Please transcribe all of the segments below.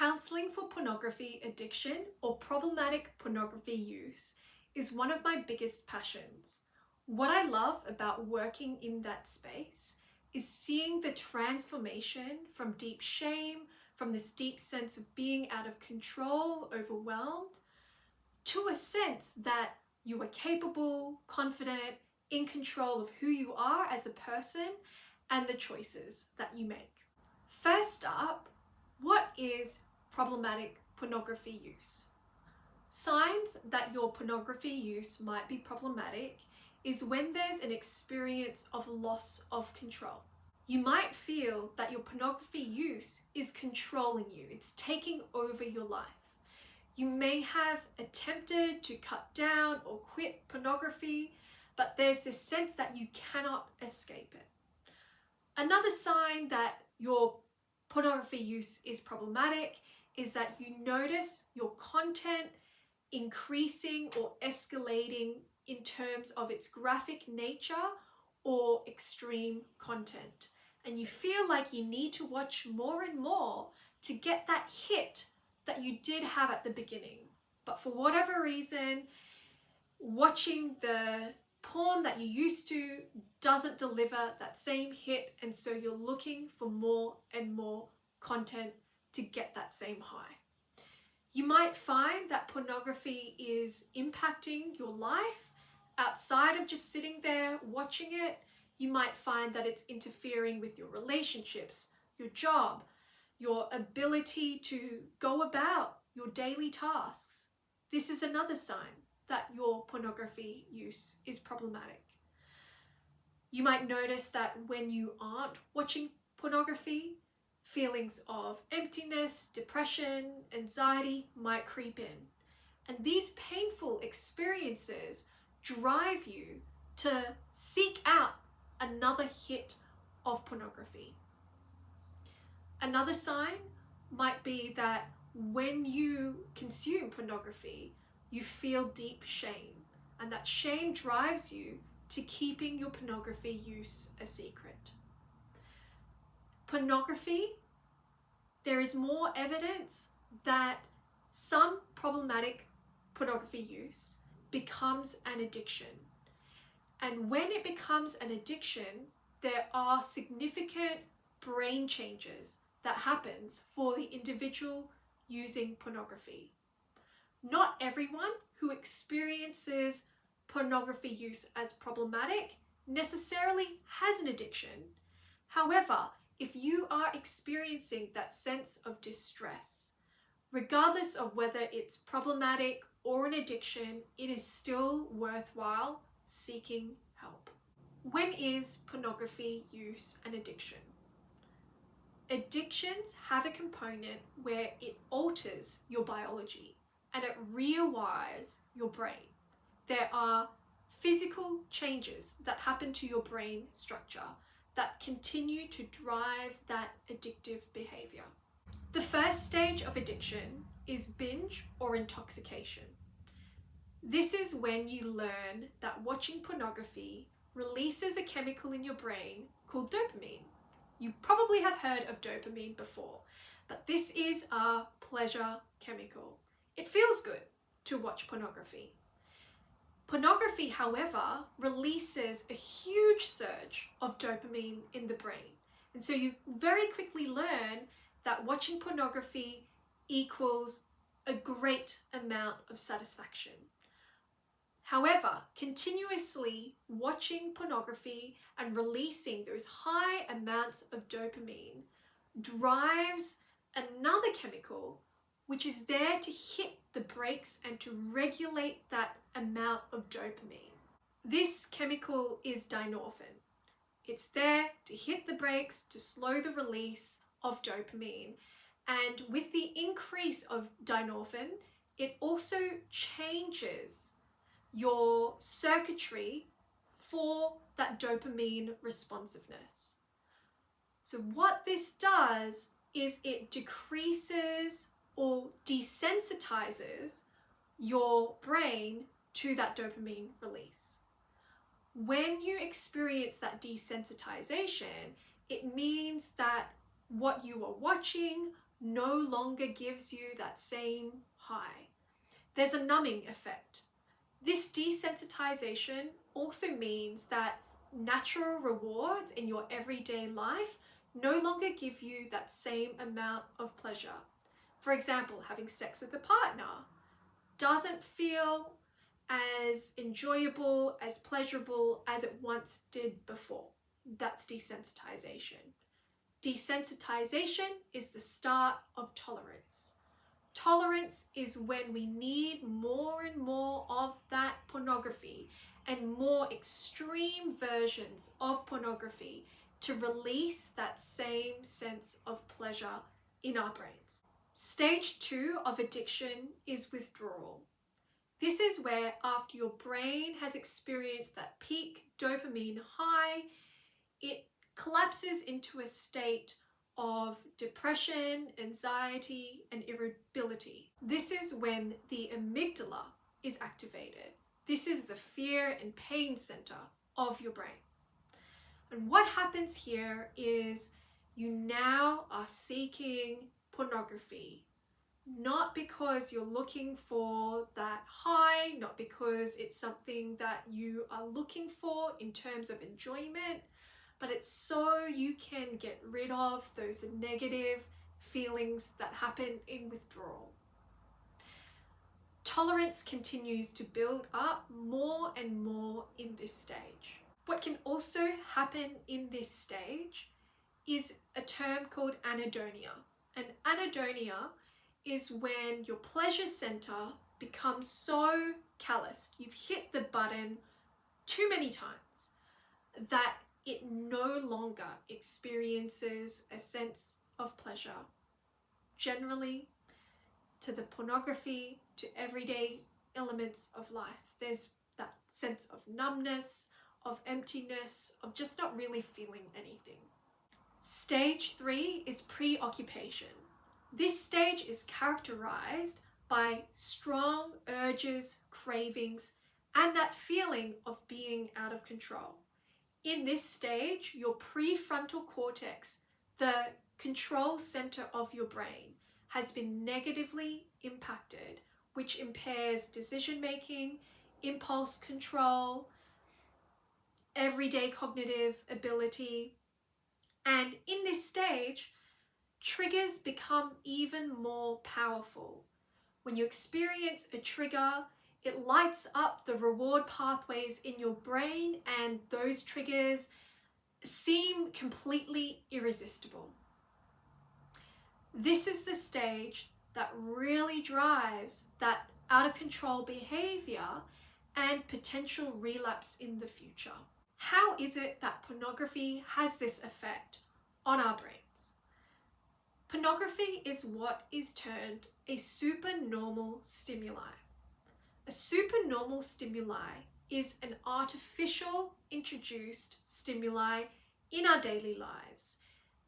Counselling for pornography addiction or problematic pornography use is one of my biggest passions. What I love about working in that space is seeing the transformation from deep shame, from this deep sense of being out of control, overwhelmed, to a sense that you are capable, confident, in control of who you are as a person and the choices that you make. First up, what is problematic pornography use? Signs that your pornography use might be problematic is when there's an experience of loss of control. You might feel that your pornography use is controlling you, it's taking over your life. You may have attempted to cut down or quit pornography, but there's this sense that you cannot escape it. Another sign that your pornography use is problematic is that you notice your content increasing or escalating in terms of its graphic nature or extreme content. And you feel like you need to watch more and more to get that hit that you did have at the beginning. But for whatever reason, watching the porn that you used to doesn't deliver that same hit, and so you're looking for more and more content to get that same high. You might find that pornography is impacting your life outside of just sitting there watching it. You might find that it's interfering with your relationships, your job, your ability to go about your daily tasks. This is another sign that your pornography use is problematic. You might notice that when you aren't watching pornography, feelings of emptiness, depression, anxiety might creep in. And these painful experiences drive you to seek out another hit of pornography. Another sign might be that when you consume pornography, you feel deep shame, and that shame drives you to keeping your pornography use a secret. Pornography, there is more evidence that some problematic pornography use becomes an addiction. And when it becomes an addiction, there are significant brain changes that happens for the individual using pornography. Not everyone who experiences pornography use as problematic necessarily has an addiction. However, if you are experiencing that sense of distress, regardless of whether it's problematic or an addiction, it is still worthwhile seeking help. When is pornography use an addiction? Addictions have a component where it alters your biology and it rewires your brain. There are physical changes that happen to your brain structure that continue to drive that addictive behavior. The first stage of addiction is binge or intoxication. This is when you learn that watching pornography releases a chemical in your brain called dopamine. You probably have heard of dopamine before, but this is a pleasure chemical. It feels good to watch pornography. Pornography, however, releases a huge surge of dopamine in the brain. And so you very quickly learn that watching pornography equals a great amount of satisfaction. However, continuously watching pornography and releasing those high amounts of dopamine drives another chemical which is there to hit the brakes and to regulate that amount of dopamine. This chemical is dynorphin. It's there to hit the brakes, to slow the release of dopamine. And with the increase of dynorphin, it also changes your circuitry for that dopamine responsiveness. So what this does is it decreases or desensitizes your brain to that dopamine release. When you experience that desensitization, it means that what you are watching, no longer gives you that same high. There's a numbing effect. This desensitization also means that natural rewards in your everyday life no longer give you that same amount of pleasure. For example, having sex with a partner doesn't feel as enjoyable, as pleasurable as it once did before. That's desensitization. Desensitization is the start of tolerance. Tolerance is when we need more and more of that pornography and more extreme versions of pornography to release that same sense of pleasure in our brains. Stage 2 of addiction is withdrawal. This is where, after your brain has experienced that peak dopamine high, it collapses into a state of depression, anxiety, and irritability. This is when the amygdala is activated. This is the fear and pain center of your brain. And what happens here is you now are seeking pornography, not because you're looking for that high, not because it's something that you are looking for in terms of enjoyment, but it's so you can get rid of those negative feelings that happen in withdrawal. Tolerance continues to build up more and more in this stage. What can also happen in this stage is a term called anhedonia. And anhedonia is when your pleasure center becomes so calloused, you've hit the button too many times, that it no longer experiences a sense of pleasure. Generally, to the pornography, to everyday elements of life, there's that sense of numbness, of emptiness, of just not really feeling anything. Stage 3 is preoccupation. This stage is characterized by strong urges, cravings, and that feeling of being out of control. In this stage, your prefrontal cortex, the control center of your brain, has been negatively impacted, which impairs decision-making, impulse control, everyday cognitive ability. And in this stage, triggers become even more powerful. When you experience a trigger, it lights up the reward pathways in your brain, and those triggers seem completely irresistible. This is the stage that really drives that out of control behavior and potential relapse in the future. How is it that pornography has this effect on our brains? Pornography is what is termed a supernormal stimuli. A supernormal stimuli is an artificial introduced stimuli in our daily lives.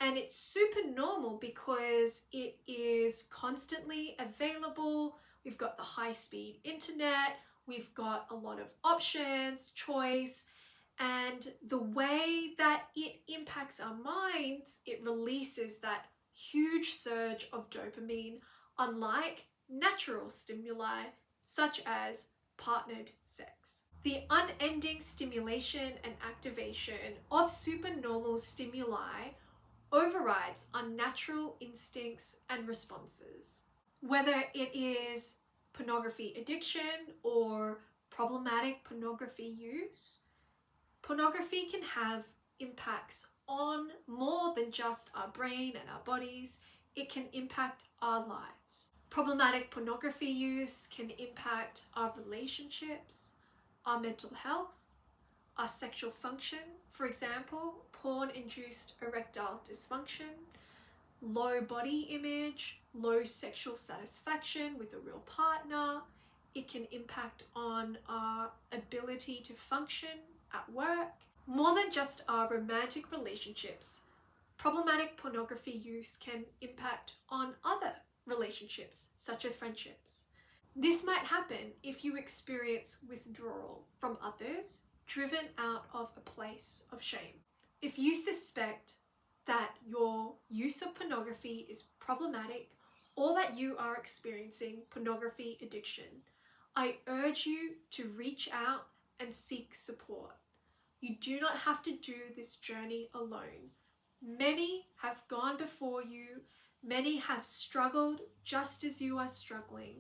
And it's supernormal because it is constantly available. We've got the high-speed internet, we've got a lot of options, choice, and the way that it impacts our minds, it releases that huge surge of dopamine, unlike natural stimuli such as partnered sex. The unending stimulation and activation of supernormal stimuli overrides unnatural instincts and responses. Whether it is pornography addiction or problematic pornography use, pornography can have impacts on more than just our brain and our bodies. It can impact our lives. Problematic pornography use can impact our relationships, our mental health, our sexual function. For example, porn-induced erectile dysfunction, low body image, low sexual satisfaction with a real partner. It can impact on our ability to function at work. More than just our romantic relationships, problematic pornography use can impact on other relationships, such as friendships. This might happen if you experience withdrawal from others, driven out of a place of shame. If you suspect that your use of pornography is problematic or that you are experiencing pornography addiction, I urge you to reach out and seek support. You do not have to do this journey alone. Many have gone before you, many have struggled just as you are struggling,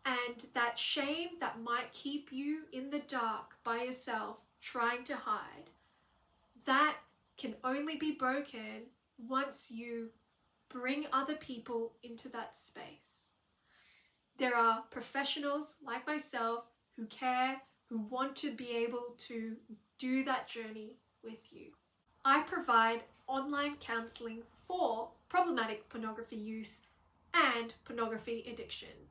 and that shame that might keep you in the dark by yourself trying to hide, that can only be broken once you bring other people into that space. There are professionals like myself who care, who want to be able to do that journey with you. I provide online counselling for problematic pornography use and pornography addiction.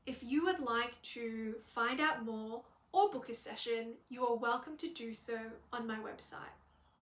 If you would like to find out more or book a session, you are welcome to do so on my website.